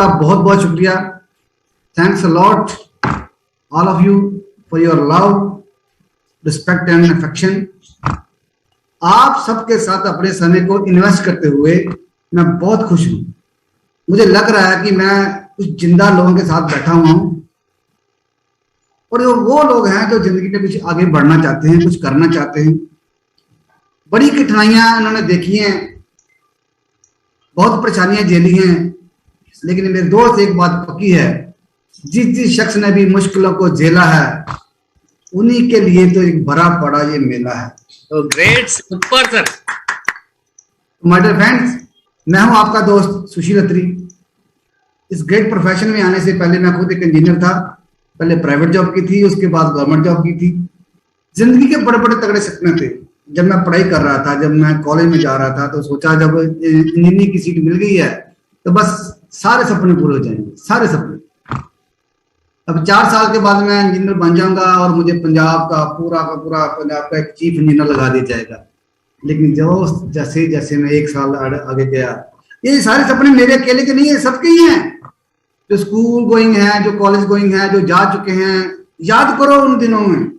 बहुत बहुत शुक्रिया। Thanks a lot all of you for your love, respect and affection. आप सबके साथ अपने समय को इन्वेस्ट करते हुए मैं बहुत खुश हूं। मुझे लग रहा है कि मैं कुछ जिंदा लोगों के साथ बैठा हुआ हूं और वो लोग हैं जो जिंदगी में कुछ आगे बढ़ना चाहते हैं, कुछ करना चाहते हैं। बड़ी कठिनाइयां उन्होंने देखी हैं, बहुत परेशानियां झेली हैं, लेकिन मेरे दोस्त एक बात पक्की है, जिस शख्स ने भी मुश्किलों को झेला है उन्हीं के लिए तो एक बड़ा बड़ा ये मेला है। तो great, super sir. My dear friends, मैं हूं आपका दोस्त सुशील अत्री। इस ग्रेट प्रोफेशन में आने से पहले मैं खुद एक इंजीनियर था। पहले प्राइवेट जॉब की थी, उसके बाद गवर्नमेंट जॉब की थी। जिंदगी के बड़े बड़े तगड़े सपने थे। जब मैं पढ़ाई कर रहा था, जब मैं कॉलेज में जा रहा था, तो सोचा जब इंजीनियरिंग की सीट मिल गई है तो बस सारे सपने पूरे हो जाएंगे, सारे सपने। अब 4 साल के बाद मैं इंजीनियर बन जाऊंगा और मुझे पंजाब का पूरा पंजाब का एक चीफ इंजीनियर लगा दिया जाएगा। लेकिन जो जैसे जैसे मैं 1 साल आगे गया, ये सारे सपने मेरे अकेले के नहीं है, सबके ही हैं। जो स्कूल गोइंग है, जो कॉलेज गोइंग है, जो जा चुके हैं, याद करो उन दिनों में।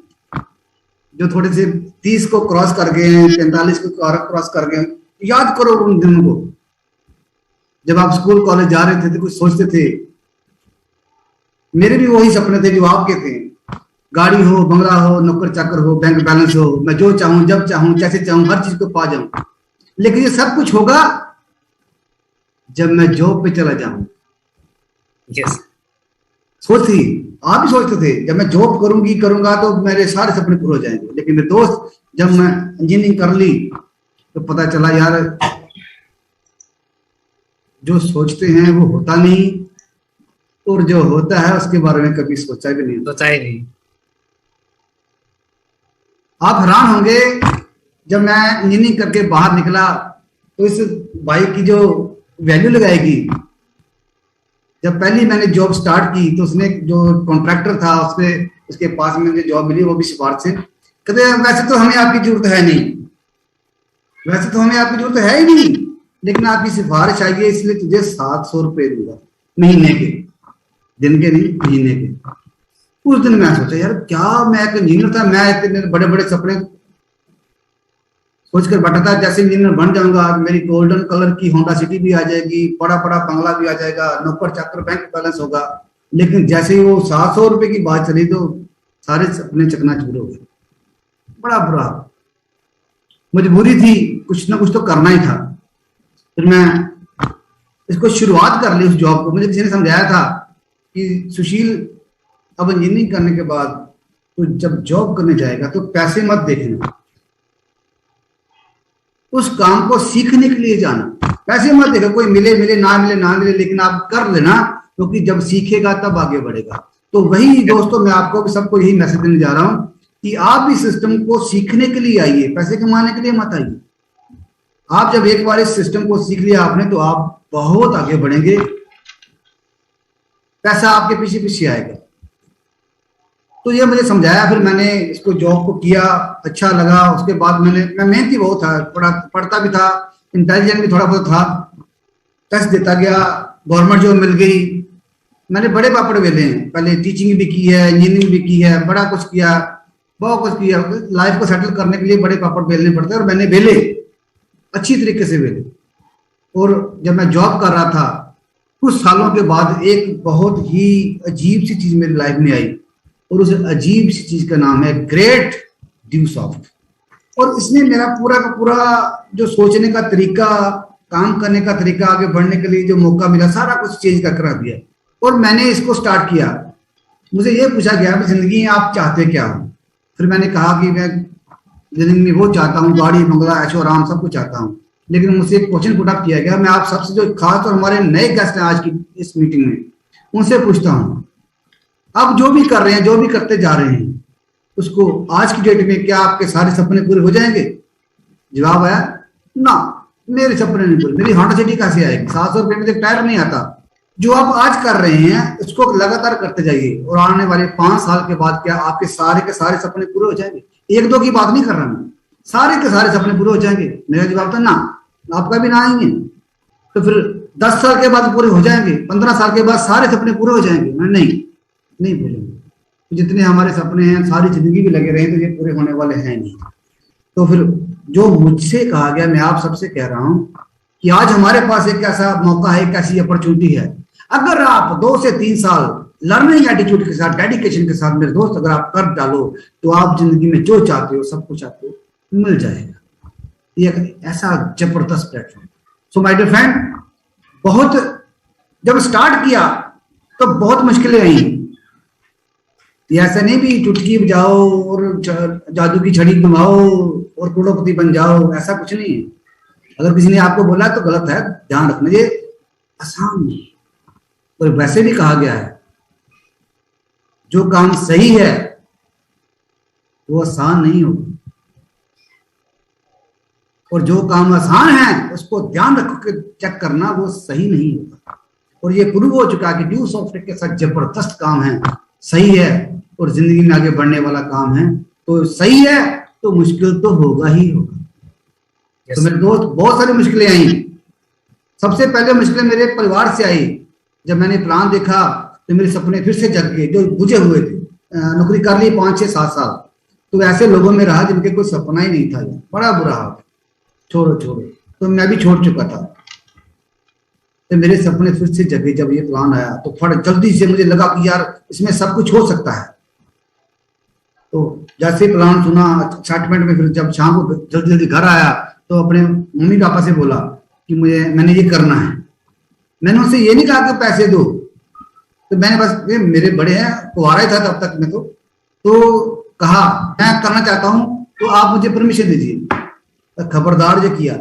जो थोड़े से 30 को क्रॉस कर गए हैं, 45 को क्रॉस कर गए, याद करो उन दिनों को जब आप स्कूल कॉलेज जा रहे थे तो कुछ सोचते थे। मेरे भी वही सपने थे जो आपके थे। गाड़ी हो, बंगला हो, नौकर चाकर हो, बैंक बैलेंस हो, मैं जो चाहूं, जब चाहूं, जैसे चाहूं, हर चीज को पा जाऊं। लेकिन ये सब कुछ होगा जब मैं जॉब पे चला जाऊं। यस, सोचती, आप भी सोचते थे जब मैं जॉब करूंगा तो मेरे सारे सपने पूरे हो जाएंगे। लेकिन मेरे दोस्त, जब मैं इंजीनियरिंग कर ली तो पता चला यार, जो सोचते हैं वो होता नहीं, और जो होता है उसके बारे में कभी सोचा भी नहीं। सोचा ही नहीं। आप हैरान होंगे, जब मैं इंजीनियरिंग करके बाहर निकला तो इस बाइक की जो वैल्यू लगाएगी, जब पहली मैंने जॉब स्टार्ट की तो उसने, जो कॉन्ट्रैक्टर था, उसके पास में मुझे जॉब मिली, वो भी सिफारिश से। कहते वैसे तो हमें आपकी जरूरत है नहीं, वैसे तो हमें आपकी जरूरत है ही नहीं, लेकिन आपकी सिफारिश आई है इसलिए तुझे 700 रुपये दूंगा महीने के, दिन के नहीं, महीने के। उस दिन मैं सोचा यार, क्या मैं एक इंजीनियर था, मैं इतने बड़े बड़े सपने सोचकर बैठा था, जैसे इंजीनियर बन जाऊंगा मेरी गोल्डन कलर की होंडा सिटी भी आ जाएगी, बड़ा बड़ा बंगला भी आ जाएगा, नौकर चाकर, बैंक बैलेंस होगा। लेकिन जैसे ही वो 700 रुपए की बात चली तो सारे सपने चकनाचूर हो गए। बड़ा बुरा, मजबूरी थी, कुछ ना कुछ तो करना ही था। फिर मैं इसको शुरुआत कर ली उस जॉब को। मुझे किसी ने समझाया था कि सुशील, अब इंजीनियरिंग करने के बाद तो जब जॉब करने जाएगा तो पैसे मत देखना, उस काम को सीखने के लिए जाना। पैसे मत देखो, कोई मिले मिले, ना मिले ना मिले, लेकिन आप कर लेना, क्योंकि जब सीखेगा तब आगे बढ़ेगा। तो वही दोस्तों, मैं आपको सबको यही मैसेज देने जा रहा हूं कि आप इस सिस्टम को सीखने के लिए आइए, पैसे कमाने के लिए मत आइए। आप जब एक बार इस सिस्टम को सीख लिया आपने तो आप बहुत आगे बढ़ेंगे, पैसा आपके पीछे पीछे आएगा। तो ये मुझे समझाया, फिर मैंने इसको जॉब को किया, अच्छा लगा। उसके बाद मैं मेहनती बहुत था, पढ़ता भी था, इंटेलिजेंट भी थोड़ा बहुत था, टेस्ट देता गया, गवर्नमेंट जॉब मिल गई। मैंने बड़े पापड़ बेले हैं, पहले टीचिंग भी की है, इंजीनियरिंग भी की है, बड़ा कुछ किया, बहुत कुछ किया। लाइफ को सेटल करने के लिए बड़े पापड़ बेलने पड़ते हैं, और मैंने बेले, अच्छी तरीके से बेले। और जब मैं जॉब कर रहा था, कुछ सालों के बाद एक बहुत ही अजीब सी चीज मेरी लाइफ में आई, और उस अजीब सी चीज का नाम है ग्रेट ड्यू सॉफ्ट। और इसने मेरा पूरा का पूरा जो सोचने का तरीका, काम करने का तरीका, आगे बढ़ने के लिए जो मौका मिला, सारा कुछ चेंज कर करा दिया। और मैंने इसको स्टार्ट किया। मुझे ये पूछा गया कि जिंदगी में आप चाहते क्या हो। फिर मैंने कहा कि मैं जिंदगी में वो चाहता हूँ, गाड़ी, बंगला, ऐशो आराम सब कुछ चाहता हूँ। लेकिन मुझसे एक क्वेश्चन पुट अप किया गया, मैं आप सबसे, जो खास और हमारे नए गेस्ट हैं आज की इस मीटिंग में, उनसे पूछता हूँ, आप जो भी कर रहे हैं, जो भी करते जा रहे हैं, उसको आज की डेट में क्या आपके सारे सपने पूरे हो जाएंगे? जवाब आया ना, मेरे सपने नहीं पूरे। मेरी होंडा सिटी कैसे आएगी? 700 रुपये में एक टायर नहीं आता। जो आप आज कर रहे हैं उसको लगातार करते जाइए, और आने वाले 5 साल के बाद क्या आपके सारे के सारे सपने पूरे हो जाएंगे? 1-2 की बात नहीं कर रहा मैं, सारे के सारे सपने पूरे हो जाएंगे? मेरा जवाब था ना, आपका भी ना आएंगे। तो फिर 10 साल के बाद पूरे हो जाएंगे, 15 साल के बाद सारे सपने पूरे हो जाएंगे। मैं नहीं बोलेंगे। जितने हमारे सपने हैं सारी जिंदगी भी लगे रहे तो ये पूरे होने वाले हैं नहीं। तो फिर जो मुझसे कहा गया, मैं आप सबसे कह रहा हूं कि आज हमारे पास एक ऐसा मौका है, एक ऐसी अपॉर्चुनिटी है। अगर आप 2 से 3 साल लर्निंग एटीट्यूड के साथ, डेडिकेशन के साथ मेरे दोस्त अगर आप कर डालो तो आप जिंदगी में जो चाहते हो सब कुछ आपको मिल जाएगा। ये ऐसा जबरदस्त platform. So my dear friend, बहुत जब स्टार्ट किया तो बहुत मुश्किलें आई। ये ऐसा नहीं भी चुटकी बजाओ और जादू की छड़ी घुमाओ और करोड़पति बन जाओ, ऐसा कुछ नहीं है। अगर किसी ने आपको बोला तो गलत है, ध्यान रखना, ये आसान नहीं। और वैसे भी कहा गया है जो काम सही है वो आसान नहीं होगा, और जो काम आसान है उसको ध्यान रख के चेक करना वो सही नहीं होगा। और ये प्रूव हो चुका है कि ड्यू सॉफ्टवेयर के साथ जबरदस्त काम है, सही है और जिंदगी में आगे बढ़ने वाला काम है। तो सही है तो मुश्किल तो होगा ही होगा। yes. तो मेरे दोस्त बहुत सारी मुश्किलें आई। सबसे पहले मुश्किलें मेरे परिवार से आई। जब मैंने प्लान देखा तो मेरे सपने फिर से जग गए जो बुझे हुए थे। नौकरी कर ली 5, 6, 7 साल, तो ऐसे लोगों में रहा जिनके कोई सपना ही नहीं था। बड़ा बुरा हाल, छोड़ो। तो मैं भी छोड़ चुका था। तो मेरे सपने फिर से जगे जब ये प्लान आया तो फट जल्दी से मुझे लगा कि यार इसमें सब कुछ हो सकता है। तो जैसे प्लान सुना, एक्साइटमेंट में फिर जब शाम को जल्दी घर आया तो अपने मम्मी पापा से बोला कि मैंने ये करना है। मैंने उनसे ये नहीं कहा कि पैसे दो, तो मैंने बस, मेरे बड़े हैं, कुंवारा ही था तब तक मैं, तो कहा मैं करना चाहता हूँ तो आप मुझे परमिशन दीजिए। खबरदार जो किया,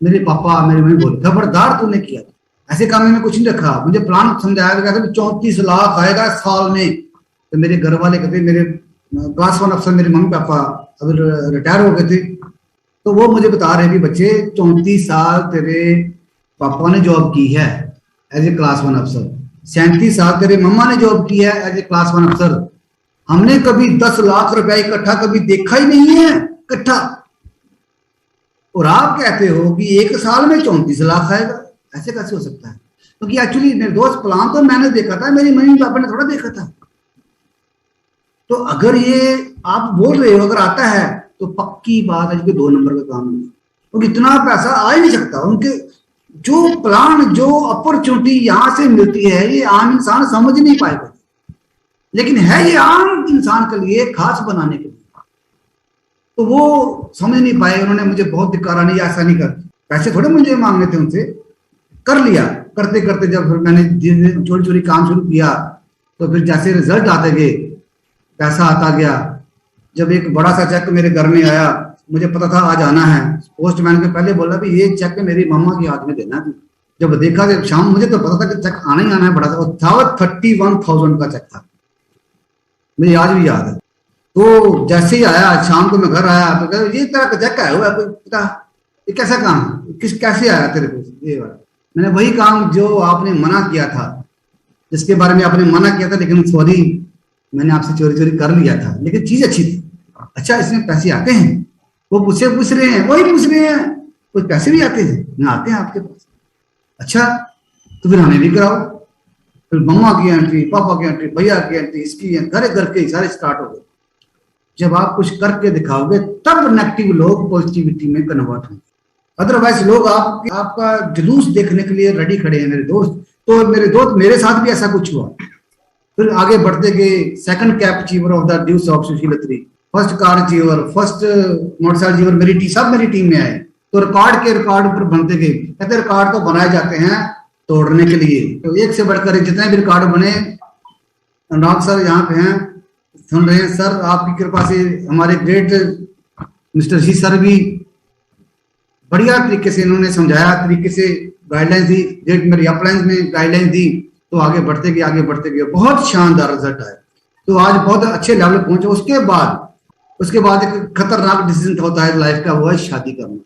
मेरे पापा मेरी मम्मी बोले खबरदार तूने किया, ऐसे काम में कुछ नहीं रखा। मुझे प्लान समझाया गया था 34 लाख आएगा साल में। तो मेरे घर वाले कहते, मेरे क्लास 1 अफसर मेरे मम्मी पापा अभी रिटायर हो गए थे, तो वो मुझे बता रहे भी बच्चे 34 साल तेरे पापा ने जॉब की है एज ए क्लास 1 अफसर, 37 साल तेरे मम्मा ने जॉब की है एज ए क्लास 1 अफसर। हमने कभी 10 लाख रुपया इकट्ठा कभी देखा ही नहीं है इकट्ठा, और आप कहते हो कि 1 साल में 34 लाख आएगा। ऐसे कैसे हो सकता है? क्योंकि एक्चुअली मेरे दोस्त प्लान तो मैंने देखा था, मेरी मम्मी पापा ने थोड़ा देखा था। तो अगर ये आप बोल रहे हो अगर आता है तो पक्की बात है कि 2 नंबर का काम है, क्योंकि इतना पैसा आ ही नहीं सकता। उनके जो प्लान, जो अपॉर्चुनिटी यहां से मिलती है ये आम इंसान समझ नहीं पाएगा, लेकिन है ये आम इंसान के लिए खास बनाने के लिए। तो वो समझ नहीं पाए, उन्होंने मुझे बहुत धिक्कारा, नहीं ऐसा नहीं कर, पैसे थोड़े मुझे मांगने थे उनसे, कर लिया। करते करते जब फिर मैंने धीरे धीरे चोरी चोरी काम शुरू किया तो फिर जैसे रिजल्ट आते गए, पैसा आता गया। जब एक बड़ा सा चेक मेरे घर में आया, मुझे पता था आज आना है, पोस्टमैन के पहले बोला भी ये चेक मेरी मम्मा के हाथ में देना है। जब देखा कि शाम, मुझे तो पता था कि चेक आना ही आना है, बड़ा था 31,000 का चेक था, मुझे आज भी याद है। तो जैसे ही आया शाम को मैं घर आया तो कहा ये तेरा चेक आया हुआ है, पता ये कैसा काम, कैसे आया तेरे को ये वाला? मैंने वही काम जो आपने मना किया था, जिसके बारे में आपने मना किया था, लेकिन सॉरी मैंने आपसे चोरी चोरी कर लिया था, लेकिन चीज अच्छी थी। अच्छा इसमें पैसे आते हैं? वो मुझसे पूछ रहे हैं, वही पूछ रहे हैं कुछ पैसे भी आते हैं ना? आते हैं आपके पास। अच्छा तो फिर हमें भी कराओ। फिर मम्मा की एंट्री, पापा की एंट्री, भैया की एंट्री, इसकी घर के सारे स्टार्ट हो गए। जब आप कुछ करके दिखाओगे तब नेगेटिव लोग पॉजिटिविटी में कन्वर्ट होंगे, अदरवाइज लोग आपका जुलूस देखने के लिए रेडी खड़े हैं मेरे दोस्त। तो मेरे दोस्त, मेरे साथ भी ऐसा कुछ हुआ। फिर आगे बढ़ते गए, 2nd cap achiever of the deuce of सुशीलत्री, 1st car achiever, 1st motorcycle achiever, मेरी सब मेरी टीम में आए। तो रिकॉर्ड के रिकॉर्ड पर बनते गए। कहते रिकॉर्ड तो बनाए जाते हैं तोड़ने के लिए, तो एक से बढ़कर जितने भी रिकॉर्ड बने। अनुराग सर यहाँ पे हैं, सुन रहे हैं सर, आपकी कृपा से हमारे ग्रेट मिस्टर जी सर भी बढ़िया तरीके से इन्होंने समझाया, तरीके से गाइडलाइंस दी, ग्रेट मेरी अपलाइंस में गाइडलाइंस दी। तो आगे बढ़ते गए, बहुत शानदार रिजल्ट आया। तो आज बहुत अच्छे लेवल पहुंचे। उसके बाद एक खतरनाक डिसीजन होता है लाइफ का, वो है शादी करना।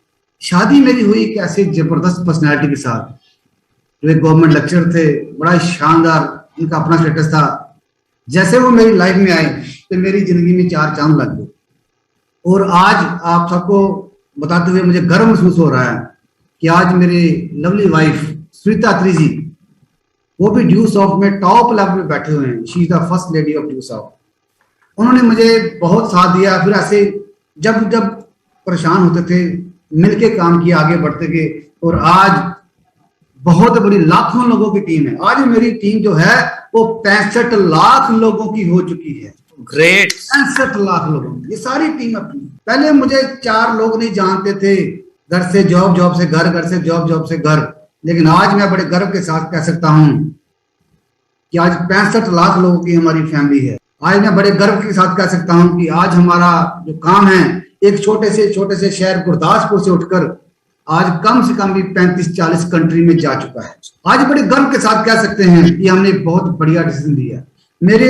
शादी मेरी हुई एक ऐसे जबरदस्त पर्सनैलिटी के साथ, जो एक गवर्नमेंट लेक्चरर थे, बड़ा शानदार उनका अपना स्टेटस था। जैसे वो मेरी लाइफ में आए तो मेरी जिंदगी में 4 चांद लग गए। और आज आप सबको बताते हुए मुझे गर्व महसूस हो रहा है कि आज मेरी लवली वाइफ श्वेता त्रिजी, वो भी ड्यू सॉफ्ट में टॉप लेवल पे बैठे हुए हैं। She is the first lady of due soft. उन्होंने मुझे बहुत साथ दिया। फिर ऐसे जब जब परेशान होते थे मिलके काम किया, आगे बढ़ते गए, और आज बहुत बड़ी लाखों लोगों की टीम है। आज मेरी टीम जो है वो 65 लाख लोगों की हो चुकी है। ग्रेट। 65 लाख लोगों की, ये सारी टीम अपनी। पहले मुझे 4 लोग नहीं जानते थे, घर से जॉब, जॉब से घर, घर से जॉब, जॉब से घर। लेकिन आज मैं बड़े गर्व के साथ कह सकता हूं कि आज 65 लाख लोगों की हमारी फैमिली है। आज मैं बड़े गर्व के साथ कह सकता हूं कि आज हमारा जो काम है, एक छोटे से शहर गुरदासपुर से उठकर आज कम से कम भी 35-40 कंट्री में जा चुका है। आज बड़े गर्व के साथ कह सकते हैं कि हमने बहुत बढ़िया डिसीजन लिया। मेरे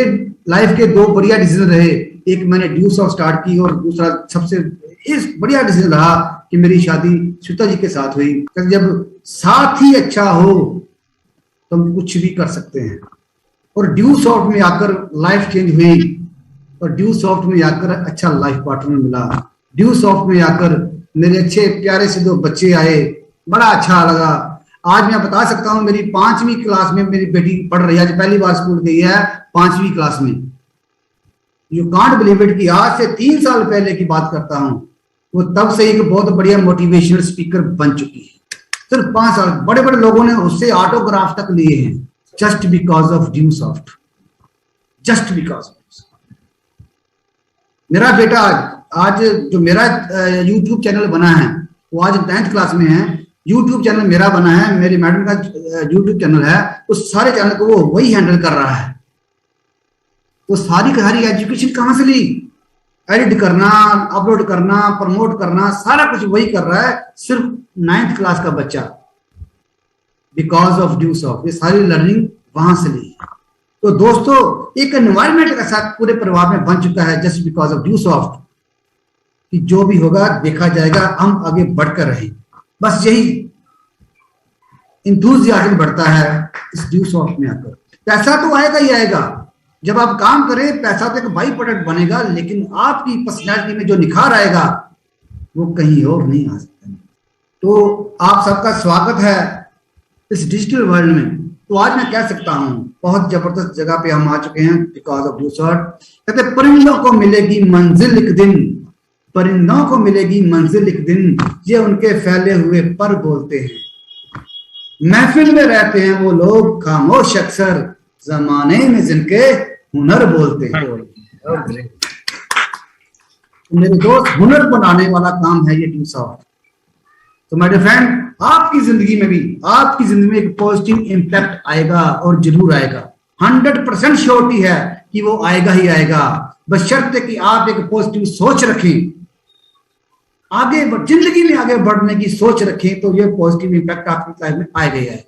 लाइफ के 2 बढ़िया डिसीजन रहे। एक मैंने ड्यू सॉफ्ट स्टार्ट की, और दूसरा सबसे इस बढ़िया डिसीजन रहा कि मेरी शादी श्वेता जी के साथ हुई। जब साथ ही अच्छा हो तो हम कुछ भी कर सकते हैं। और ड्यू सॉफ्ट में आकर लाइफ चेंज हुई, और ड्यू सॉफ्ट में आकर अच्छा लाइफ पार्टनर मिला। ड्यू सॉफ्ट में आकर मेरे अच्छे प्यारे से 2 बच्चे आए, बड़ा अच्छा लगा। आज मैं बता सकता हूं मेरी 5वीं क्लास में मेरी बेटी पढ़ रही है, आज पहली बार स्कूल गई है 5वीं क्लास में। यू कांट बिलीव इट कि आज से 3 साल पहले की बात करता हूं, वो तब से एक बहुत बढ़िया मोटिवेशनल स्पीकर बन चुकी है। सिर्फ 5 साल, बड़े बड़े लोगों ने उससे ऑटोग्राफ तक लिए हैं, just because of due soft, just because. मेरा बेटा आज जो मेरा YouTube चैनल बना है, वो आज 9th क्लास में है। YouTube चैनल मेरा बना है, मेरी मैडम का YouTube चैनल है, उस सारे चैनल को वो वही हैंडल कर रहा है। वो सारी एजुकेशन कहां से ली? एडिट करना, अपलोड करना, प्रमोट करना, सारा कुछ वही कर रहा है, सिर्फ 9th क्लास का बच्चा। बिकॉज ऑफ ड्यू सॉफ्ट, ये सारी लर्निंग वहां से ली। तो दोस्तों, एक एनवायरमेंट का साथ पूरे परिवार में बन चुका है, just because of due soft, कि जो भी होगा देखा जाएगा, हम आगे बढ़कर रहें। बस यही इंथुजियाज्म बढ़ता है इस ड्यू सॉफ्ट में आकर। पैसा तो आएगा ही आएगा, जब आप काम करें पैसा तो एक बाई प्रोडक्ट बनेगा, लेकिन आपकी पर्सनैलिटी में जो निखार आएगा वो कहीं और नहीं आ सकता। तो आप सबका स्वागत है इस डिजिटल वर्ल्ड में। तो आज मैं कह सकता हूं बहुत जबरदस्त जगह पे हम आ चुके हैं बिकॉज ऑफ ड्यू सॉफ्ट। कहते परिंदों को मिलेगी मंजिल एक दिन, परिंदों को मिलेगी मंजिल एक दिन, ये उनके फैले हुए पर बोलते हैं। महफिल में रहते हैं वो लोग खामोश अक्सर, जमाने में जिनके हुनर बोलते हैं। मेरे दोस्त, हुनर बनाने वाला काम है ये ड्यू सॉफ्ट। तो माय डियर फ्रेंड, आपकी जिंदगी में भी, आपकी जिंदगी में एक पॉजिटिव इंपैक्ट आएगा, और जरूर आएगा। 100% श्योरिटी है कि वो आएगा ही आएगा, बशर्ते कि आप एक पॉजिटिव सोच रखें, आगे जिंदगी में आगे बढ़ने की सोच रखें, तो ये पॉजिटिव इंपैक्ट आपकी लाइफ में आएगा ही आएगा।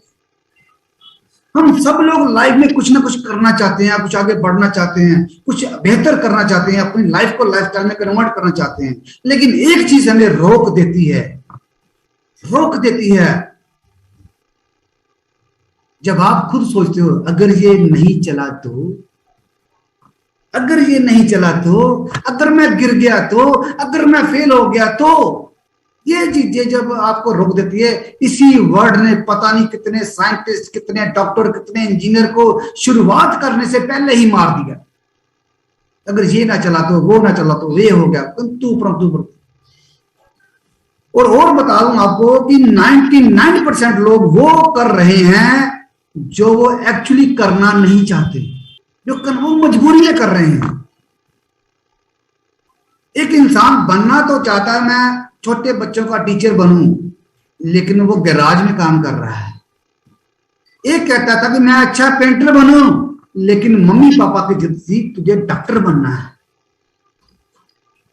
हम सब लोग लाइफ में कुछ ना कुछ करना चाहते हैं, कुछ आगे बढ़ना चाहते हैं, कुछ बेहतर करना चाहते हैं, अपनी लाइफ को लाइफस्टाइल में कन्वर्ट करना चाहते हैं। लेकिन एक चीज हमें रोक देती है, रोक देती है। जब आप खुद सोचते हो अगर ये नहीं चला तो, अगर ये नहीं चला तो, अगर मैं गिर गया तो, अगर मैं फेल हो गया तो, ये चीजें जब आपको रोक देती है। इसी वर्ड ने पता नहीं कितने साइंटिस्ट, कितने डॉक्टर, कितने इंजीनियर को शुरुआत करने से पहले ही मार दिया। अगर ये ना चला तो, वो ना चला तो, ये हो गया, परंतु परंतु। और बता दूं आपको कि 99% लोग वो कर रहे हैं जो वो एक्चुअली करना नहीं चाहते, जो वो मजबूरी में कर रहे हैं। एक इंसान बनना तो चाहता है, मैं छोटे बच्चों का टीचर बनूं, लेकिन वो गैराज में काम कर रहा है। एक कहता था कि मैं अच्छा पेंटर बनूं, लेकिन मम्मी पापा की जिद थी तुझे डॉक्टर बनना है।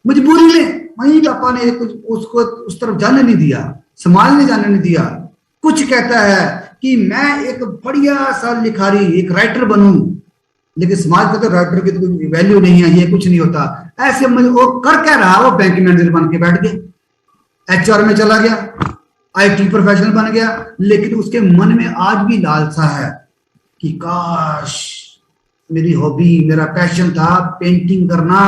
मजबूरी में मम्मी पापा ने उसको उस तरफ जाने नहीं दिया, समाज ने जाने नहीं दिया। कुछ कहता है कि मैं एक बढ़िया सा लिखारी, एक राइटर बनूं, लेकिन समाज को तो राइटर की तो कोई वैल्यू नहीं है, ये कुछ नहीं होता। ऐसे वो कर क्या रहा, वो बैंक मैनेजर बन के बैठ गया, HR में चला गया, IT प्रोफेशनल बन गया, लेकिन उसके मन में आज भी लालसा है कि काश मेरी हॉबी, मेरा पैशन था पेंटिंग करना,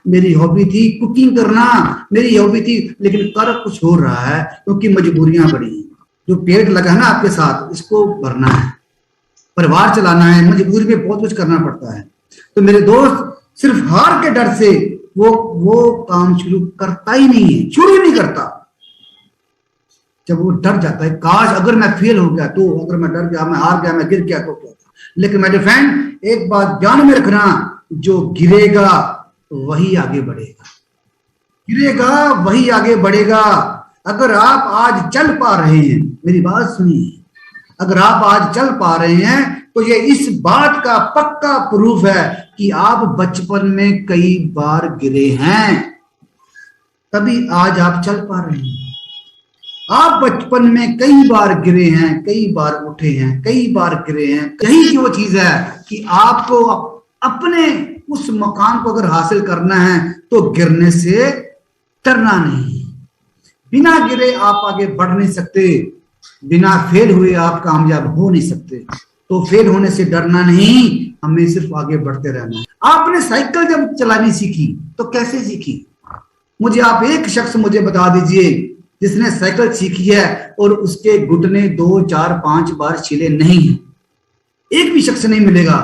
मेरी हॉबी थी कुकिंग करना, मेरी हॉबी थी, लेकिन कर कुछ हो रहा है क्योंकि मजबूरियां बड़ी। जो पेड़ लगा है ना आपके साथ, इसको भरना है, परिवार चलाना है, मजबूरी में बहुत कुछ करना पड़ता है। तो मेरे दोस्त, सिर्फ हार के डर से वो काम शुरू करता ही नहीं है, शुरू नहीं करता। जब वो डर जाता है, काश अगर मैं फेल हो गया तो, अगर मैं डर गया, मैं हार गया, मैं गिर गया तो क्या। लेकिन मेरे फ्रेंड, एक बात ध्यान में रखना, जो गिरेगा वही आगे बढ़ेगा, गिरेगा वही आगे बढ़ेगा। अगर आप आज चल पा रहे हैं, मेरी बात सुनिए, अगर आप आज चल पा रहे हैं तो ये इस बात का पक्का प्रूफ है कि आप बचपन में कई बार गिरे हैं, तभी आज आप चल पा रहे हैं। आप बचपन में कई बार गिरे हैं, कई बार उठे हैं, कई बार गिरे हैं। यही की वो चीज है कि आपको अपने उस मकान को अगर हासिल करना है तो गिरने से डरना नहीं। बिना गिरे आप आगे बढ़ नहीं सकते, बिना फेल हुए आप कामयाब हो नहीं सकते। तो फेल होने से डरना नहीं, हमें सिर्फ आगे बढ़ते रहना है। आपने साइकिल जब चलानी सीखी तो कैसे सीखी? मुझे आप एक शख्स मुझे बता दीजिए जिसने साइकिल सीखी है और उसके घुटने 2, 4, 5 बार छिले नहीं है। एक भी शख्स नहीं मिलेगा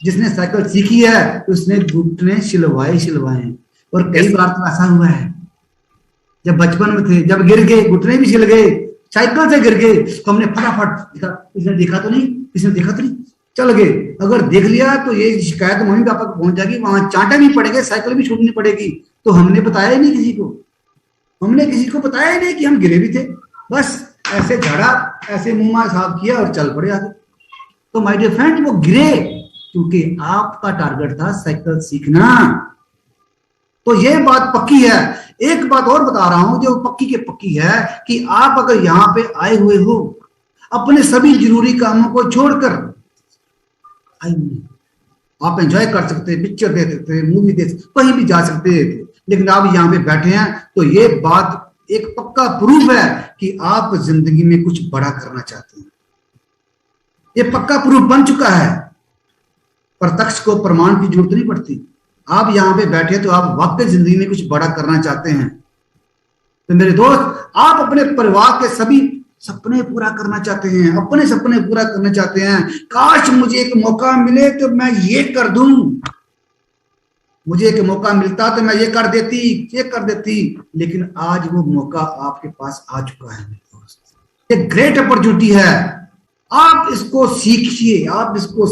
जिसने साइकिल सीखी है तो उसने घुटने छिलवाए हैं। और कई बार तो ऐसा हुआ है, जब बचपन में थे, जब गिर गए, घुटने भी छिल गए, साइकिल से गिर गए, हमने फटाफट देखा, इसने देखा तो नहीं, इसने देखा तो नहीं, चल गए। अगर देख लिया तो ये शिकायत मम्मी पापा को पहुंच जाएगी, वहां चांटा भी पड़ेगा, साइकिल भी छूटनी पड़ेगी। तो हमने बताया ही नहीं किसी को, हमने किसी को बताया ही नहीं कि हम गिरे भी थे, बस ऐसे झाड़ा, ऐसे मुंह मार साफ किया और चल पड़े आगे। तो माय डियर फ्रेंड, वो गिरे क्योंकि आपका टारगेट था साइकिल सीखना। तो ये बात पक्की है। एक बात और बता रहा हूं जो पक्की के पक्की है कि आप अगर यहां पे आए हुए हो अपने सभी जरूरी कामों को छोड़कर, आप एंजॉय कर सकते, पिक्चर देख सकते, मूवी देख सकते, कहीं भी जा सकते, लेकिन आप यहाँ पे बैठे हैं तो ये बात एक पक्का प्रूफ है कि आप जिंदगी में कुछ बड़ा करना चाहते हैं। ये पक्का प्रूफ बन चुका है, प्रत्यक्ष को प्रमाण की जरूरत नहीं पड़ती। आप यहाँ पे बैठे तो आप वाकई जिंदगी में कुछ बड़ा करना चाहते हैं। तो मेरे दोस्त, आप अपने परिवार के सभी सपने पूरा करना चाहते हैं, अपने सपने पूरा करना चाहते हैं। काश मुझे एक मौका मिले तो मैं ये कर दूं, मुझे एक मौका मिलता तो मैं ये कर देती, लेकिन आज वो मौका आपके पास आ चुका है मेरे दोस्त। ये ग्रेट अपॉर्चुनिटी है, आप इसको सीखिए, आप इसको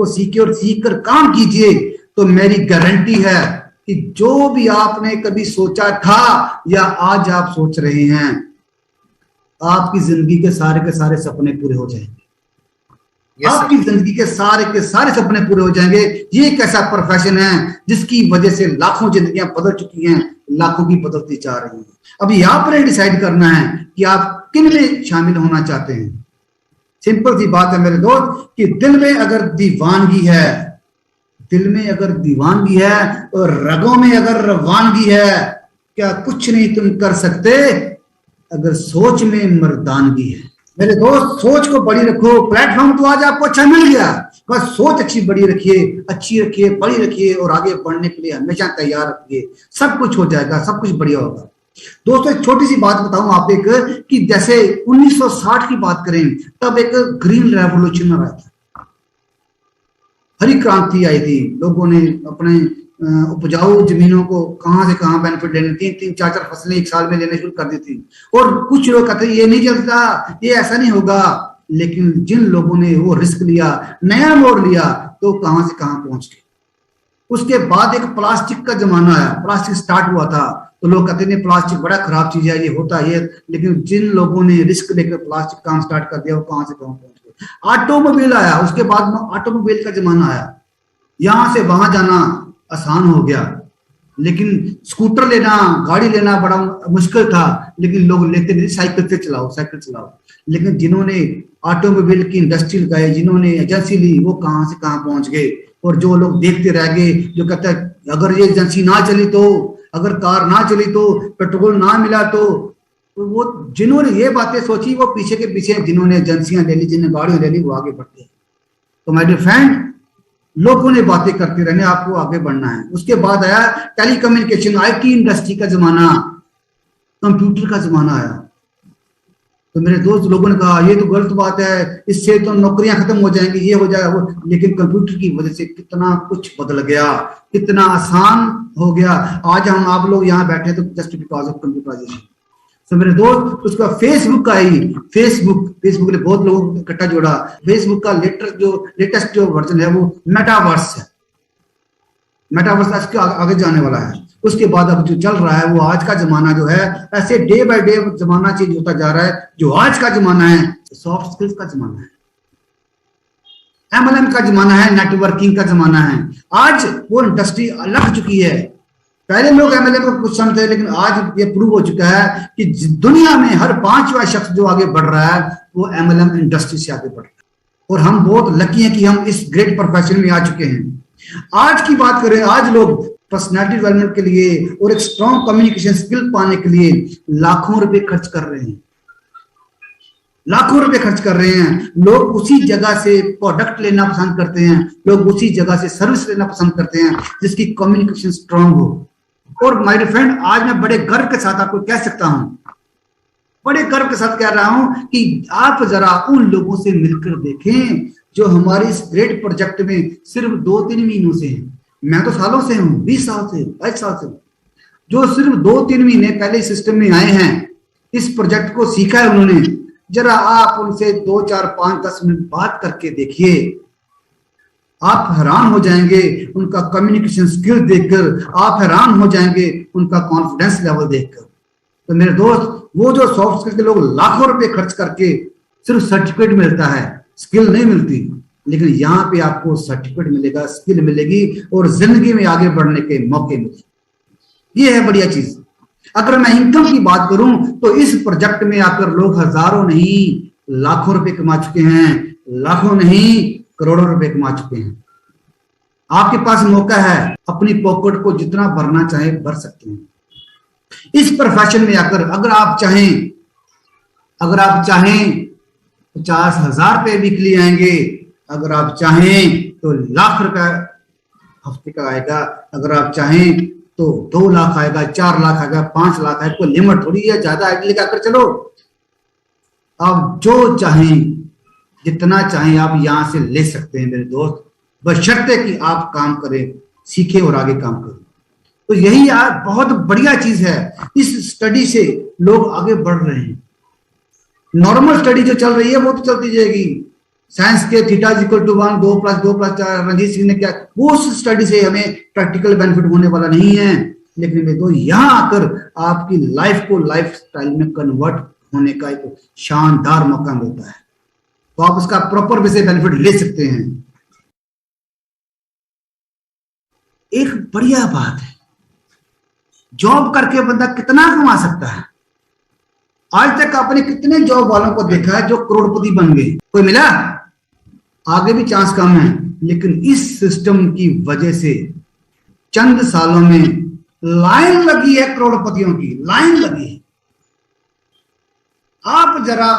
सीखिए और सीख कर काम कीजिए। तो मेरी गारंटी है कि जो भी आपने कभी सोचा था या आज आप सोच रहे हैं, आपकी जिंदगी के सारे सपने पूरे हो जाएंगे। आपकी जिंदगी के सारे सपने पूरे हो जाएंगे। ये एक ऐसा प्रोफेशन है जिसकी वजह से लाखों जिंदगियां बदल चुकी हैं, लाखों की बदलती जा रही हैं। अभी आपने डिसाइड करना है कि आप किन में शामिल होना चाहते हैं। सिंपल सी बात है मेरे दोस्त कि दिल में अगर दीवानगी है और रगों में अगर रवानगी है, क्या कुछ नहीं तुम कर सकते अगर सोच में मर्दानगी है। मेरे दोस्त, सोच को बड़ी रखो। प्लेटफॉर्म तो आज आपको अच्छा मिल गया, बस सोच अच्छी रखिए, बड़ी रखिए और आगे बढ़ने के लिए हमेशा तैयार रखिए। सब कुछ हो जाएगा, सब कुछ बढ़िया होगा। दोस्तों, एक छोटी सी बात बताऊं आप एक, कि जैसे 1960 की बात करें तब एक ग्रीन रेवोल्यूशन आया था, हरी क्रांति आई थी। लोगों ने अपने उपजाऊ जमीनों को कहां से कहां बेनिफिट लेने, 3-3, 4-4 फसलें एक साल में लेने शुरू कर दी थी। और कुछ लोग कहते ये नहीं चलता, ये ऐसा नहीं होगा, लेकिन जिन लोगों ने वो रिस्क लिया, नया मोड़ लिया, तो कहां से कहां पहुंच गए। उसके बाद एक प्लास्टिक का जमाना आया, प्लास्टिक स्टार्ट हुआ था, तो लोग कहते नहीं प्लास्टिक बड़ा खराब चीज है, ये होता है, लेकिन जिन लोगों ने रिस्क लेकर प्लास्टिक काम स्टार्ट कर दिया वो कहां से कहां पहुंच गए। ऑटोमोबाइल आया, उसके बाद ऑटोमोबाइल का जमाना आया, यहां से वहां जाना आसान हो गया, लेकिन स्कूटर लेना, गाड़ी लेना बड़ा मुश्किल था, लेकिन लोग लेते नहीं, साइकिल चलाओ। लेकिन जिन्होंने ऑटोमोबाइल की इंडस्ट्री लगाई, जिन्होंने एजेंसी ली, वो कहां से कहां पहुंच गए। और जो लोग देखते रह गए, जो कहते हैं अगर ये एजेंसी ना चली तो, अगर कार ना चली तो, पेट्रोल ना मिला तो वो जिन्होंने ये बातें सोची वो पीछे के पीछे, जिन्होंने एजेंसियां ले ली, जिन्होंने गाड़ियां ले ली, वो आगे बढ़ते हैं। तो माय डियर फ्रेंड, लोगों ने बातें करते रहने, आपको आगे बढ़ना है। उसके बाद आया टेलीकम्युनिकेशन, IT इंडस्ट्री का जमाना, कंप्यूटर का जमाना आया। तो मेरे दोस्त लोगों ने कहा ये तो गलत बात है, इससे तो नौकरियां खत्म हो जाएंगी, ये हो जाएगा वो। लेकिन कंप्यूटर की वजह से कितना कुछ बदल गया, कितना आसान हो गया। आज हम आप लोग यहाँ बैठे तो जस्ट बिकॉज ऑफ कंप्यूटराइजेशन। तो मेरे दोस्त उसका फेसबुक का ही फेसबुक ने बहुत लोगों को इकट्ठा जोड़ा। फेसबुक का लेटेस्ट जो वर्जन है वो मेटावर्स है। मेटावर्स इसके आगे जाने वाला है। उसके बाद अब जो चल रहा है वो आज का जमाना जो है, ऐसे डे बाय डे जमाना चेंज होता जा रहा है। जो आज का जमाना है सॉफ्ट स्किल्स का जमाना है, एमएलएम का जमाना है, नेटवर्किंग का जमाना है। आज वो इंडस्ट्री अलग चुकी है। पहले लोग एमएलएम को कुछ समझते, लेकिन आज ये प्रूव हो चुका है कि दुनिया में हर 5वां शख्स जो आगे बढ़ रहा है वो एमएलएम इंडस्ट्री से आगे बढ़ रहा है। और हम बहुत लकी हैं कि हम इस ग्रेट प्रोफेशन में आ चुके हैं। आज की बात करें, आज लोग पर्सनैलिटी डेवलपमेंट के लिए और एक स्ट्रॉन्ग कम्युनिकेशन स्किल पाने के लिए लाखों रुपए खर्च कर रहे हैं, लाखों रुपए खर्च कर रहे हैं। लोग उसी जगह से प्रोडक्ट लेना पसंद करते हैं, लोग उसी जगह से सर्विस लेना पसंद करते हैं जिसकी कम्युनिकेशन स्ट्रांग हो। और माय डियर फ्रेंड, आज मैं बड़े गर्व के साथ आपको कह सकता हूं, बड़े गर्व के साथ कह रहा हूं कि आप जरा उन लोगों से मिलकर देखें जो हमारे इस ग्रेट प्रोजेक्ट में सिर्फ 2-3 महीनों से हैं। मैं तो सालों से हूं, 20 साल से, 22 साल से। जो सिर्फ 2-3 महीने पहले सिस्टम में आए हैं, इस प्रोजेक्ट को सीखा है उन्होंने, जरा आप उनसे 2, 4, 5, 10 मिनट बात करके देखिए। आप हैरान हो जाएंगे उनका कम्युनिकेशन स्किल देखकर, आप हैरान हो जाएंगे उनका कॉन्फिडेंस लेवल देखकर। तो मेरे दोस्त, वो जो सॉफ्ट स्किल के लोग लाखों रुपए खर्च करके सिर्फ सर्टिफिकेट मिलता है, स्किल नहीं मिलती, लेकिन यहाँ पे आपको सर्टिफिकेट मिलेगा, स्किल मिलेगी और जिंदगी में आगे बढ़ने के मौके मिलेंगे। ये है बढ़िया चीज। अगर मैं इनकम की बात करूं तो इस प्रोजेक्ट में आकर लोग हजारों नहीं लाखों रुपए कमा चुके हैं, लाखों नहीं करोड़ों रुपए कमा चुके हैं। आपके पास मौका है, अपनी पॉकेट को जितना भरना चाहे भर सकते हैं इस प्रोफेशन में आकर। अगर आप चाहें 50,000 रुपए वीकली आएंगे, अगर आप चाहें तो लाख रुपए हफ्ते का आएगा, अगर आप चाहें तो 2 लाख आएगा, 4 लाख आएगा, 5 लाख आएगा। कोई लिमिट थोड़ी है, ज्यादा आएगी लेकर कर चलो। आप जो चाहें, जितना चाहें आप यहां से ले सकते हैं मेरे दोस्त, बशर्ते कि आप काम करें, सीखें और आगे काम करें। तो यही यार बहुत बढ़िया चीज है। इस स्टडी से लोग आगे बढ़ रहे हैं। नॉर्मल स्टडी जो चल रही है वो तो चलती जाएगी। साइंस के थीटा = 1, 2 + 2 + 4 रंजीत सिंह ने क्या, वो उस स्टडी से हमें प्रैक्टिकल बेनिफिट होने वाला नहीं है। लेकिन मैं तो यहां आकर आपकी लाइफ को लाइफ स्टाइल में कन्वर्ट होने का एक शानदार मौका मिलता है, तो आप उसका प्रॉपर वे से बेनिफिट ले सकते हैं। एक बढ़िया बात है, जॉब करके बंदा कितना कमा सकता है। आज तक आपने कितने जॉब वालों को देखा है जो करोड़पति बन गए? कोई मिला? आगे भी चांस कम है, लेकिन इस सिस्टम की वजह से चंद सालों में लाइन लगी है, करोड़पतियों की लाइन लगी है। आप जरा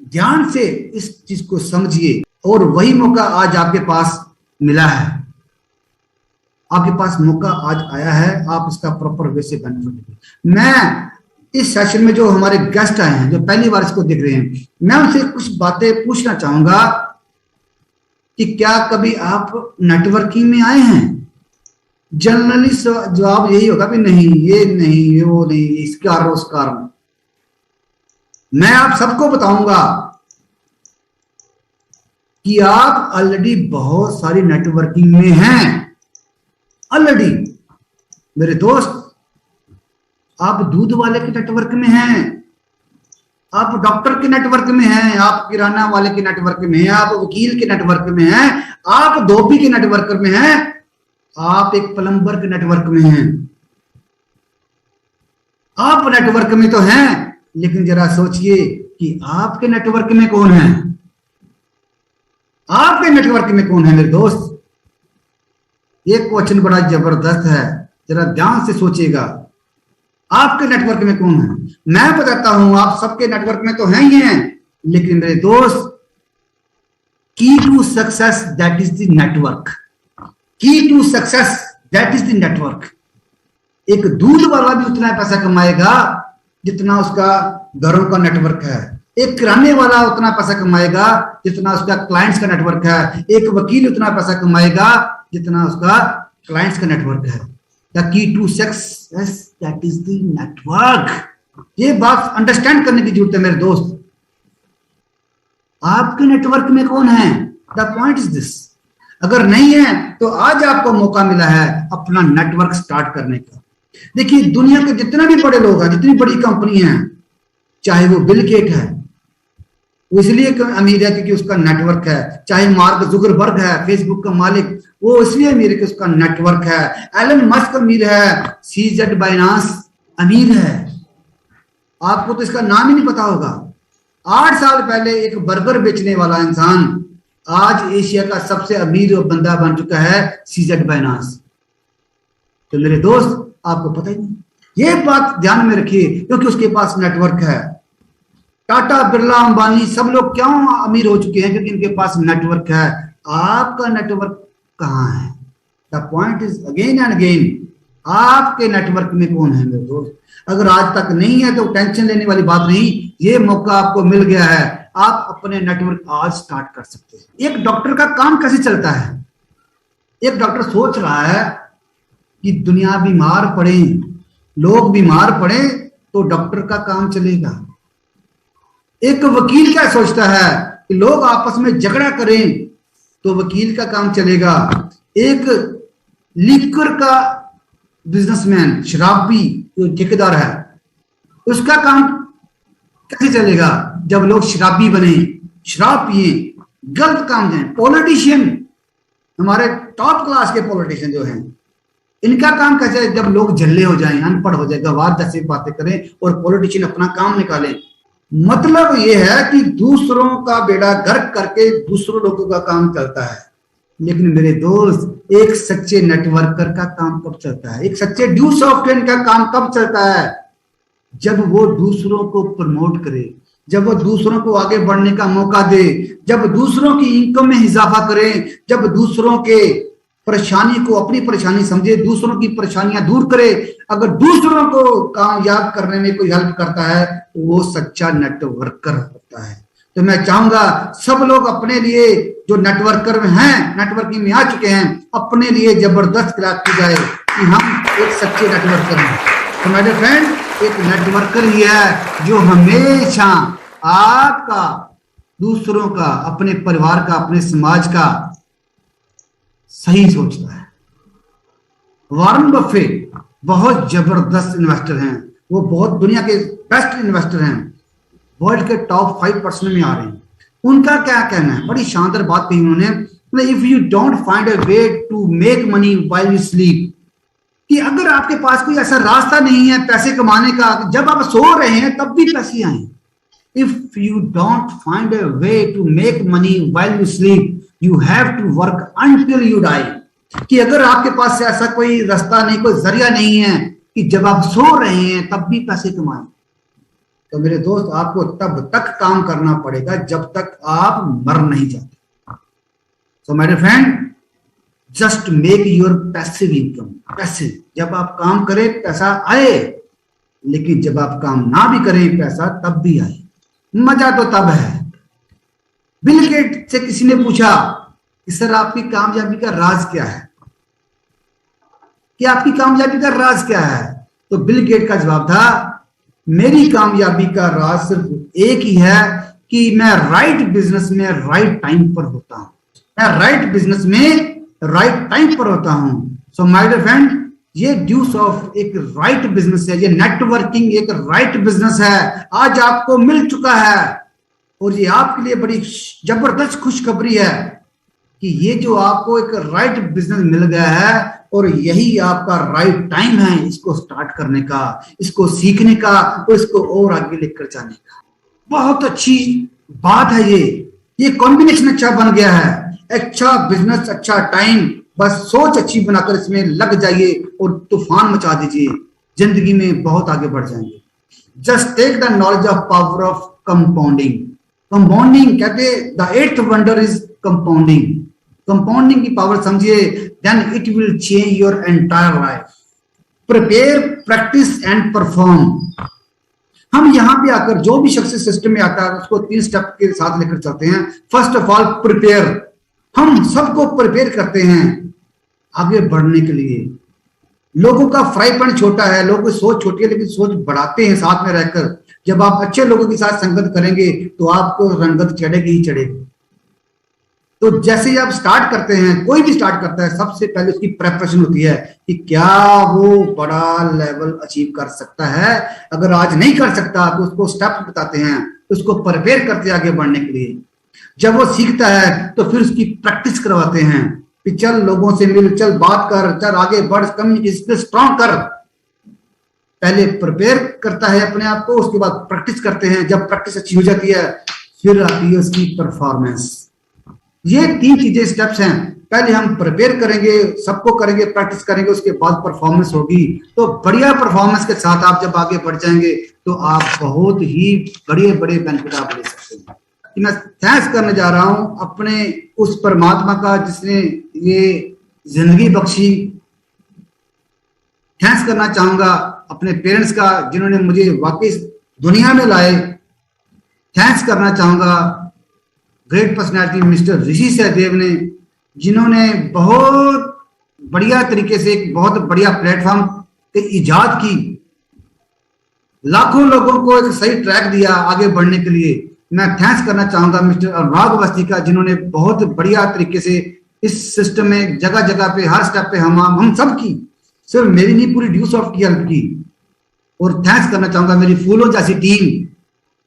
ध्यान से इस चीज को समझिए, और वही मौका आज आपके पास मिला है, आपके पास मौका आज आया है। आप इसका प्रॉपर वे से बेनिफिट लीजिए। मैं इस सेशन में जो हमारे गेस्ट आए हैं, जो पहली बार इसको देख रहे हैं, मैं उनसे कुछ बातें पूछना चाहूंगा कि क्या कभी आप नेटवर्किंग में आए हैं? जनरली जवाब यही होगा कि नहीं, ये नहीं, ये वो नहीं, इस कारण उस कारण। मैं आप सबको बताऊंगा कि आप ऑलरेडी बहुत सारी नेटवर्किंग में हैं। ऑलरेडी मेरे दोस्त, आप दूध वाले के नेटवर्क में हैं, आप डॉक्टर के नेटवर्क में हैं, आप किराना वाले के नेटवर्क में हैं, आप वकील के नेटवर्क में हैं, आप धोबी के नेटवर्क में हैं, आप एक प्लम्बर के नेटवर्क में हैं। आप नेटवर्क में तो हैं, लेकिन जरा सोचिए कि आपके नेटवर्क में कौन है? आपके नेटवर्क में कौन है मेरे दोस्त? ये क्वेश्चन बड़ा जबरदस्त है, जरा ध्यान से सोचिएगा। आपके नेटवर्क में कौन है? मैं बताता हूं, आप सबके नेटवर्क में तो हैं ही हैं, लेकिन मेरे दोस्त, key to success that is the network. Key to success that is the network. एक दूध वाला भी उतना पैसा कमाएगा जितना उसका घरों का नेटवर्क है। एक किराने वाला उतना पैसा कमाएगा जितना उसका क्लाइंट्स का नेटवर्क है, एक वकील उतना पैसा कमाएगा जितना उसका क्लाइंट्स का नेटवर्क है। The key to success that is the network. ये बात अंडरस्टैंड करने की जरूरत है मेरे दोस्त। आपके नेटवर्क में कौन है? The point is this. अगर नहीं है तो आज आपको मौका मिला है अपना नेटवर्क स्टार्ट करने का। देखिए दुनिया के जितने भी बड़े लोग हैं, जितनी बड़ी कंपनी है, चाहे वो बिल गेट है, वो इसलिए अमीर है क्योंकि उसका नेटवर्क है। चाहे मार्क जुकरबर्ग है, फेसबुक का मालिक, वो इसलिए अमीर है कि उसका नेटवर्क है। एलन मस्क अमीर है, सीजेड बाइनांस अमीर है। आपको तो इसका नाम ही नहीं पता होगा। 8 साल पहले एक बर्गर बेचने वाला इंसान आज एशिया का सबसे अमीर बंदा बन चुका है, सीजेड बाइनांस। तो मेरे दोस्त आपको पता ही नहीं, ये बात ध्यान में रखिए क्योंकि उसके पास नेटवर्क है। टाटा, बिरला, अंबानी सब लोग क्यों अमीर हो चुके हैं? क्योंकि इनके पास नेटवर्क है। आपका नेटवर्क कहाँ है? The point is again and again, आपके नेटवर्क में कौन है मेरे दोस्त? अगर आज तक नहीं है तो टेंशन लेने वाली बात नहीं, ये मौका आपको मिल गया है। आप अपने नेटवर्क आज स्टार्ट कर सकते हैं। एक डॉक्टर का काम कैसे चलता है? एक डॉक्टर सोच रहा है कि दुनिया बीमार पड़े, लोग बीमार पड़े तो डॉक्टर का काम चलेगा। एक वकील क्या सोचता है कि लोग आपस में झगड़ा करें तो वकील का काम चलेगा। एक लिकर का बिजनेसमैन, शराबी जो ठेकेदार है, उसका काम कैसे चलेगा? जब लोग शराबी बने, शराब पिए, गलत काम जाए। पॉलिटिशियन, हमारे टॉप क्लास के पॉलिटिशियन जो हैं, इनका काम कैसे है? जब लोग झल्ले हो जाएं, अनपढ़ हो जाए, गवार जैसे बातें करें और पॉलिटिशियन अपना काम निकालें। मतलब यह है कि दूसरों का बेड़ा गर्क करके दूसरों लोगों का काम चलता है। लेकिन मेरे दोस्त, एक सच्चे नेटवर्कर का काम कब चलता है? एक सच्चे ड्यू सॉफ्टवेयर का काम कब चलता है? जब वो दूसरों को प्रमोट करे, जब वो दूसरों को आगे बढ़ने का मौका दे, जब दूसरों की इनकम में इजाफा करे, जब दूसरों के परेशानी को अपनी परेशानी समझे, दूसरों की परेशानियां दूर करे। अगर दूसरों को कामयाब करने में कोई हेल्प करता है तो वो सच्चा नेटवर्कर होता है। तो मैं चाहूंगा सब लोग अपने लिए जो नेटवर्कर में हैं, नेटवर्किंग में आ चुके हैं, अपने लिए जबरदस्त क्लैप की जाए कि हम एक सच्चे नेटवर्कर हैं। तो मेरे फ्रेंड, एक नेटवर्कर ही है जो हमेशा आपका, दूसरों का, अपने परिवार का, अपने समाज का सही सोचता है। वॉरेन बफेट बहुत जबरदस्त इन्वेस्टर हैं, वो बहुत दुनिया के बेस्ट इन्वेस्टर हैं, वर्ल्ड के टॉप 5% में आ रहे हैं। उनका क्या कहना है? बड़ी शानदार बात कही उन्होंने, if you don't find a way to make money while you sleep, कि अगर आपके पास कोई ऐसा रास्ता नहीं है पैसे कमाने का, जब आप सो रहे हैं तब भी पैसे आए। If you don't find a way to make money while you sleep, you have to work until you die. कि अगर आपके पास ऐसा कोई रास्ता नहीं, कोई जरिया नहीं है कि जब आप सो रहे हैं तब भी पैसे कमाएं, तो मेरे दोस्त आपको तब तक काम करना पड़ेगा जब तक आप मर नहीं जाते। So my friend, just make your passive income. Passive, जब आप काम करें पैसा आए, लेकिन जब आप काम ना भी करें पैसा तब भी आए। मजा तो तब है। बिल गेट से किसी ने पूछा कि सर आपकी कामयाबी का राज क्या है, कि आपकी कामयाबी का राज क्या है? तो बिल गेट का जवाब था, मेरी कामयाबी का राज सिर्फ एक ही है कि मैं राइट बिजनेस में राइट टाइम पर होता हूं। मैं राइट बिजनेस में राइट टाइम पर होता हूं। सो माय डियर फ्रेंड, ये ड्यूस ऑफ एक राइट बिजनेस है, ये नेटवर्किंग एक राइट बिजनेस है, आज आपको मिल चुका है। और ये आपके लिए बड़ी जबरदस्त खुशखबरी है कि ये जो आपको एक राइट बिजनेस मिल गया है और यही आपका राइट टाइम है इसको स्टार्ट करने का, इसको सीखने का और इसको और आगे लेकर जाने का। बहुत अच्छी बात है ये कॉम्बिनेशन अच्छा बन गया है। अच्छा बिजनेस, अच्छा टाइम, बस सोच अच्छी बनाकर इसमें लग जाइए और तूफान मचा दीजिए, जिंदगी में बहुत आगे बढ़ जाएंगे। Just take the knowledge of power of compounding. Compounding कहते the 8th wonder is compounding. Compounding की पावर समझिए, then it will change your entire life. Prepare, practice and perform. हम यहाँ पे आकर जो भी शख्स सिस्टम में आता है उसको 3 स्टेप के साथ लेकर चलते हैं। फर्स्ट ऑफ ऑल प्रिपेयर, हम सबको प्रिपेयर करते हैं आगे बढ़ने के लिए। लोगों का फ्राई पैन छोटा है, लोगों की सोच छोटी है, लेकिन सोच बढ़ाते हैं साथ में रहकर। जब आप अच्छे लोगों के साथ संगत करेंगे तो आपको रंगत चढ़ेगी ही चढ़ेगी। तो जैसे ही आप स्टार्ट करते हैं, कोई भी स्टार्ट करता है, सबसे पहले उसकी प्रेपरेशन होती है कि क्या वो बड़ा लेवल अचीव कर सकता है। अगर आज नहीं कर सकता तो उसको स्टेप बताते हैं, उसको प्रिपेयर करते हैं आगे बढ़ने के लिए। जब वो सीखता है तो फिर उसकी प्रैक्टिस करवाते हैं कि चल लोगों से मिल, चल बात कर, चल आगे बढ़, कम्युनिकेशन स्ट्रॉन्ग कर। पहले प्रिपेयर करता है अपने आप को, उसके बाद प्रैक्टिस करते हैं। जब प्रैक्टिस अच्छी हो जाती है फिर आती है उसकी परफॉर्मेंस। ये 3 चीजें स्टेप्स हैं। पहले हम प्रिपेयर करेंगे, सबको करेंगे, प्रैक्टिस करेंगे, उसके बाद परफॉर्मेंस होगी। तो बढ़िया परफॉर्मेंस के साथ आप जब आगे बढ़ जाएंगे तो आप बहुत ही बड़े बड़े बेनिफिट आप ले सकते हैं। कि मैं थैंक्स करने जा रहा हूं अपने उस परमात्मा का जिसने ये जिंदगी बख्शी। थैंक्स करना चाहूंगा अपने पेरेंट्स का जिन्होंने मुझे वाकई दुनिया में लाए। थैंक्स करना चाहूंगा ग्रेट पर्सनैलिटी मिस्टर ऋषि सहदेव ने, जिन्होंने बहुत बढ़िया तरीके से एक बहुत बढ़िया प्लेटफॉर्म की इजाद की, लाखों लोगों को एक सही ट्रैक दिया आगे बढ़ने के लिए। मैं थैंक्स करना चाहूंगा मिस्टर अनुराग अवस्थी का, जिन्होंने बहुत बढ़िया तरीके से इस सिस्टम में जगह जगह पे हर स्टेप पे हम सब की, सिर्फ मेरी नहीं पूरी ड्यू सॉफ्ट की हेल्प की। और थैंक्स करना चाहूंगा मेरी फूलों जैसी टीम,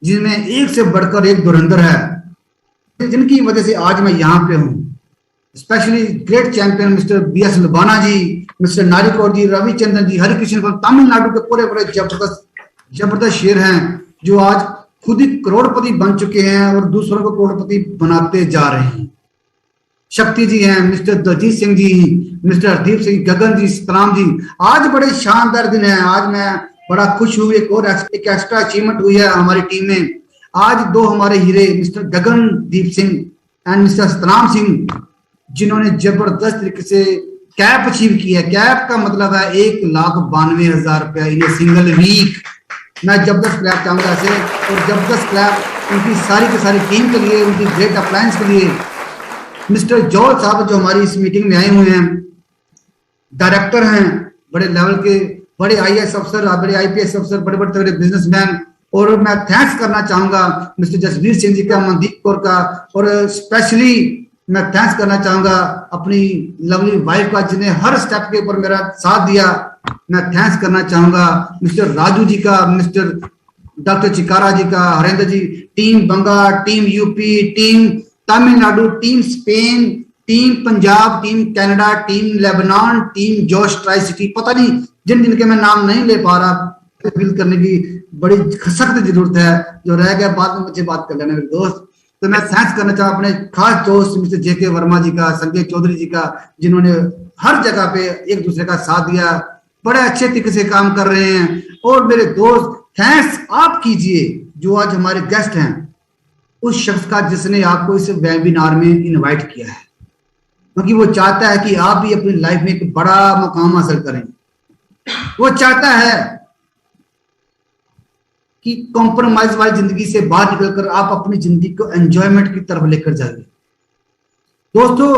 जिनमें एक से बढ़कर एक धुरंधर है, जिनकी वजह से आज मैं यहाँ पे हूँ। Specially great champion mister BS Lubana ji, mister Narikor ji, Ravichandran ji, Harikrishna को, तमिलनाडु के पूरे बड़े जबरदस्त शेर हैं जो आज खुद ही करोड़पति बन चुके हैं और दूसरों को करोड़पति बनाते जा रहे हैं। शक्ति जी हैं, मिस्टर दलजीत सिंह जी, मिस्टर हरदीप सिंह, गगन जी, सतराम जी। आज बड़े शानदार दिन है। आज मैं बड़ा खुश हूँ। एक और एक एक्स्ट्रा अचीवमेंट हुई है हमारी टीम में। आज 2 हमारे हीरे mister Gagandeep Singh and mister Satram Singh, जिन्होंने जबरदस्त तरीके से कैप अचीव की है। कैप का मतलब है 1,92,000 रुपया इन ए सिंगल वीक। मैं जबरदस्त क्लैप चाहूंगा ऐसे, और जबरदस्त क्लैप उनकी सारी की सारी टीम के लिए, उनकी ग्रेट अप्लायंस के लिए। मिस्टर जॉर्ज साहब जो हमारी इस मीटिंग में आए हुए हैं, डायरेक्टर हैं बड़े लेवल के, बड़े IAS अफसर, बड़े IPS अफसर, बड़े बड़े तगड़े बिजनेसमैन। और मैं थैंक्स करना चाहूंगा मिस्टर जसवीर सिंह जी का, मनदीप कौर का, और स्पेशली मैं थैंक्स करना चाहूंगा अपनी लवली वाइफ का, जिन्हें हर स्टेप के ऊपर मेरा साथ दिया। मैं थैंक्स करना चाहूंगा मिस्टर राजू जी का, मिस्टर डॉक्टर चिकारा जी का, Harendra ji, team Banga, team UP, team Tamil Nadu, team Spain, team Punjab, team Canada, team Lebanon, team Josh tricity. पता नहीं जिन जिनके मैं नाम नहीं ले पा रहा, फील करने की बड़ी सख्त जरूरत है। जो रह गया बाद में मुझे बात कर लेना मेरे दोस्त। तो मैं थैंक्स करना चाहूँ अपने खास दोस्त मिस्टर JK वर्मा जी का, संजय चौधरी जी का, जिन्होंने हर जगह पे एक दूसरे का साथ दिया, बड़े अच्छे तरीके से काम कर रहे हैं। और मेरे दोस्त थैंक्स आप कीजिए जो आज हमारे गेस्ट हैं, उस शख्स का जिसने आपको इस वेबिनार में इनवाइट किया है, क्योंकि वो चाहता है कि आप भी अपनी लाइफ में एक बड़ा मुकाम हासिल करें। वो चाहता है कि कॉम्प्रोमाइज वाली जिंदगी से बाहर निकलकर आप अपनी जिंदगी को एंजॉयमेंट की तरफ लेकर जाइए। दोस्तों,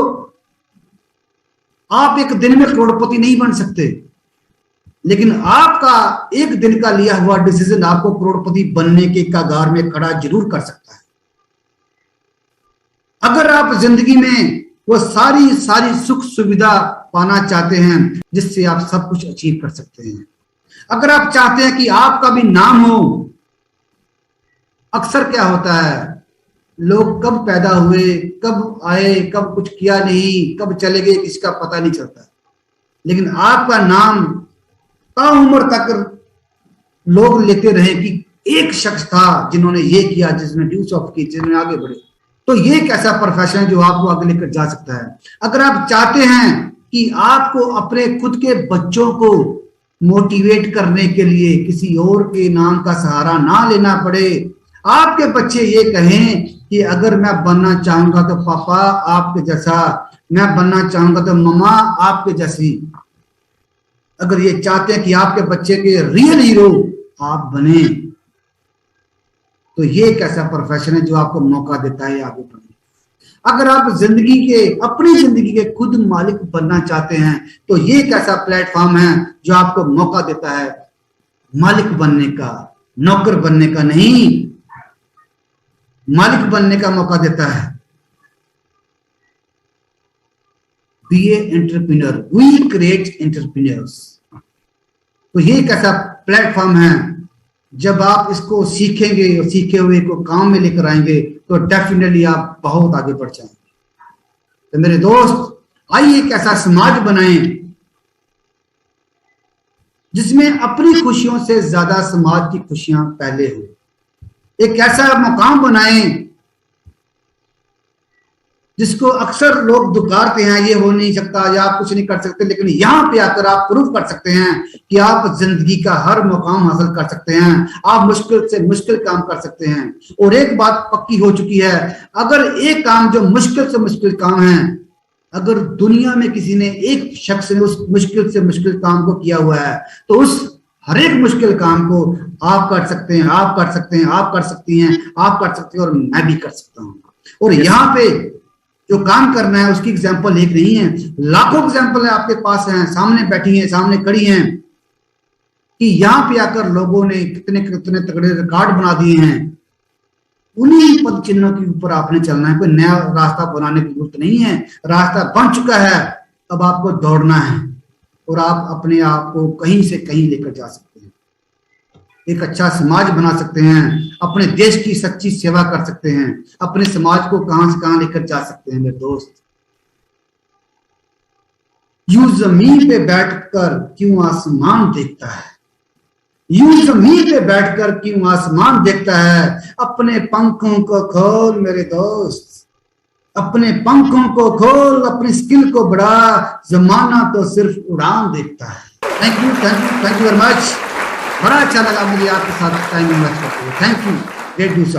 आप एक दिन में करोड़पति नहीं बन सकते, लेकिन आपका एक दिन का लिया हुआ डिसीजन आपको करोड़पति बनने के कगार में खड़ा जरूर कर सकता है। अगर आप जिंदगी में वो सारी सुख सुविधा पाना चाहते हैं जिससे आप सब कुछ अचीव कर सकते हैं, अगर आप चाहते हैं कि आपका भी नाम हो, अक्सर क्या होता है, लोग कब पैदा हुए, कब आए, कब कुछ किया नहीं, कब चले गए, किसका पता नहीं चलता। लेकिन आपका नाम ताउम्र तक लोग लेते रहे कि एक शख्स था जिन्होंने ये किया, जिसने ड्यूस ऑफ की, जिन्होंने आगे बढ़े। तो ये एक ऐसा प्रोफेशन है जो आपको आगे लेकर जा सकता है। अगर आप चाहते हैं कि आपको अपने खुद के बच्चों को मोटिवेट करने के लिए किसी और के नाम का सहारा ना लेना पड़े, आपके बच्चे ये कहें कि अगर मैं बनना चाहूंगा तो पापा आपके जैसा, मैं बनना चाहूंगा तो मम्मा आपके जैसी, अगर ये चाहते हैं कि आपके बच्चे के रियल हीरो आप बने, तो ये एक ऐसा प्रोफेशन है जो आपको मौका देता है आगे बढ़ने। अगर आप अपनी जिंदगी के खुद मालिक बनना चाहते हैं तो ये एक ऐसा प्लेटफॉर्म है जो आपको मौका देता है मालिक बनने का, नौकर बनने का नहीं, मालिक बनने का मौका देता है। Be a entrepreneur, we create entrepreneurs. तो ये एक ऐसा प्लेटफॉर्म है, जब आप इसको सीखेंगे और सीखे हुए को काम में लेकर आएंगे तो डेफिनेटली आप बहुत आगे बढ़ जाएंगे। तो मेरे दोस्त, आइए एक ऐसा समाज बनाएं जिसमें अपनी खुशियों से ज्यादा समाज की खुशियां पहले हो। एक ऐसा मकाम बनाएं जिसको अक्सर लोग दुकारते हैं, ये हो नहीं सकता या आप कुछ नहीं कर सकते, लेकिन यहां पे आकर आप प्रूव कर सकते हैं कि आप जिंदगी का हर मुकाम हासिल कर सकते हैं, आप मुश्किल से मुश्किल काम कर सकते हैं। और एक बात पक्की हो चुकी है, अगर एक काम जो मुश्किल से मुश्किल काम है, अगर दुनिया में किसी ने, एक शख्स ने उस मुश्किल से मुश्किल काम को किया हुआ है, तो उस हर एक मुश्किल काम को आप कर सकते हैं, आप कर सकते हैं, आप कर सकती हैं, आप कर सकते हैं, और मैं भी कर सकता हूं। और यहाँ पे जो काम करना है उसकी एग्जाम्पल एक नहीं है, लाखों एग्जाम्पल है आपके पास हैं, सामने बैठी हैं, सामने खड़ी हैं, कि यहाँ पे आकर लोगों ने कितने कितने तगड़े रिकॉर्ड बना दिए हैं। उन्हीं पद चिन्हों के ऊपर आपने चलना है, कोई नया रास्ता बनाने की जरूरत नहीं है, रास्ता बन चुका है, अब आपको दौड़ना है और आप अपने आप को कहीं से कहीं लेकर जा सकते हैं, एक अच्छा समाज बना सकते हैं, अपने देश की सच्ची सेवा कर सकते हैं, अपने समाज को कहां से कहां लेकर जा सकते हैं। मेरे दोस्त, यूं जमीन पे बैठकर क्यों आसमान देखता है, यूं जमीन पे बैठकर क्यों आसमान देखता है, अपने पंखों को खोल मेरे दोस्त, अपने पंखों को खोल, अपनी स्किल को बढ़ा, जमाना तो सिर्फ उड़ान देखता है। Thank you, thank you, thank you very much. बड़ा अच्छा लगा मुझे आपके साथ टाइम इन्वेस्ट करते हुए। Thank you, great news.